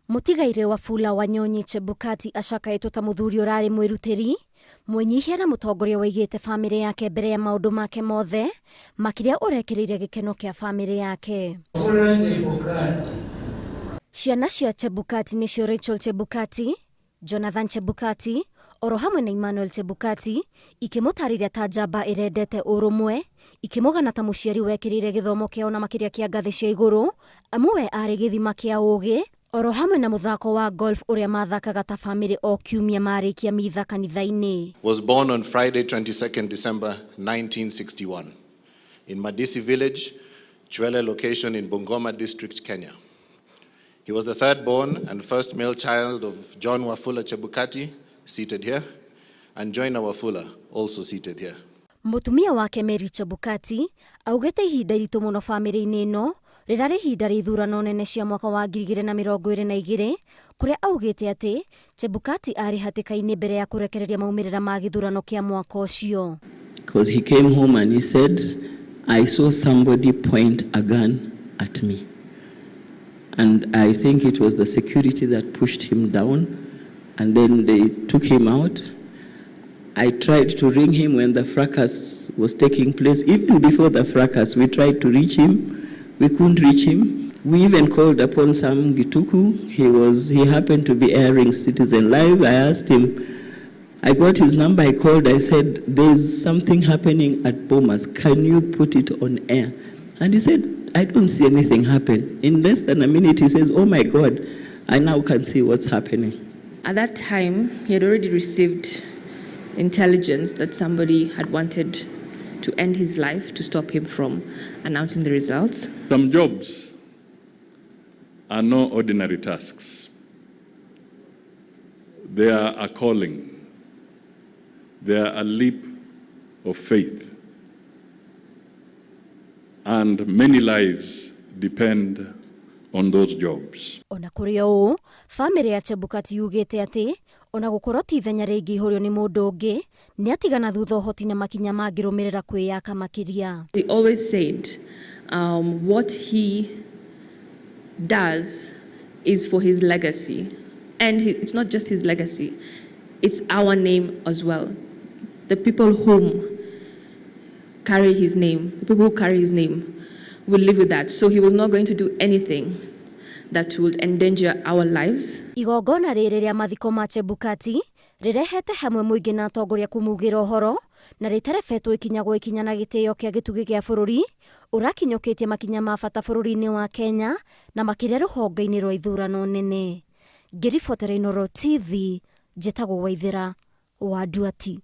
Mutigaire Wafula Wanyonyi Chebukati ashakaitwo ta muthuri urari mwirutiri mwenyihia na mutongoria waigite family yake mbere ya maundu make mothe makiria urekereire gikeno kia family yake. Ciana cia Chebukati nicio Rachel Chebukati, Jonathan Chebukati, oro hamwe na Emmanuel Chebukati ikimutariria ta njamba irendete urumwe ikimugana ta muciari wekirire githomo kiao na makiria kia ngathi cia iguru amwe ari githima kia ugi oro hamwe na muthako wa golf uria mathakaga ta family o kiumia marikia mitha kanitha-ini. Was born on Friday 22nd December 1961 in Madisi village, Chwele location in Bungoma district, Kenya. He was the third born and first male child of John Wafula Chebukati, seated here, and Joyna Wafula, also seated here. Mutumia wake Mary Chebukati augete ihinda iritu muno family-ini ino rirari ihinda ria ithurano nene cia mwaka wa 2022 kuria augite ati Chebukati ari hatikaini mbere ya kurekereria maumirira ma githurano kia mwaka ucio. Because he came home and he said, I saw somebody point a gun at me. And I think it was the security that pushed him down, and then they took him out. I tried to ring him when the fracas was taking place. Even before the fracas, we tried to reach him. We couldn't reach him. We even called upon Sam Gituku. He happened to be airing Citizen Live. I asked him, I got his number, I called, I said, there's something happening at Bomas. Can you put it on air? And he said, I don't see anything happen. In less than a minute, he says, oh my God, I now can see what's happening. At that time, he had already received intelligence that somebody had wanted to end his life to stop him from announcing the results. Some jobs are no ordinary tasks. They are a calling. They are a leap of faith. And many lives depend on those jobs. Ona kuri o family ya Chebukati yugite ati ona gukorwo ti ithenya ringi ihurio ni mundu ungi ni atigana thutha uhoti na makinya mangirumirira kwiyaka makiria. He always said what he does is for his legacy, and it's not just his legacy, it's our name as well. The people who carry his name will live with that. So he was not going to do anything that would endanger our lives. Igongona riri ria Mathiko ma Chebukati rirehete hamwe muingi na atongoria kumugira uhoro na ritarebetwo ikinya na gitio kia gitugi gia bururi urakinyukitie makinya ma bata bururi-ini wa Kenya na makiria ruhonge-ini rwa ithurano nene. Ngiribotera Inooro TV, njitagwo Waithira wa Nduati.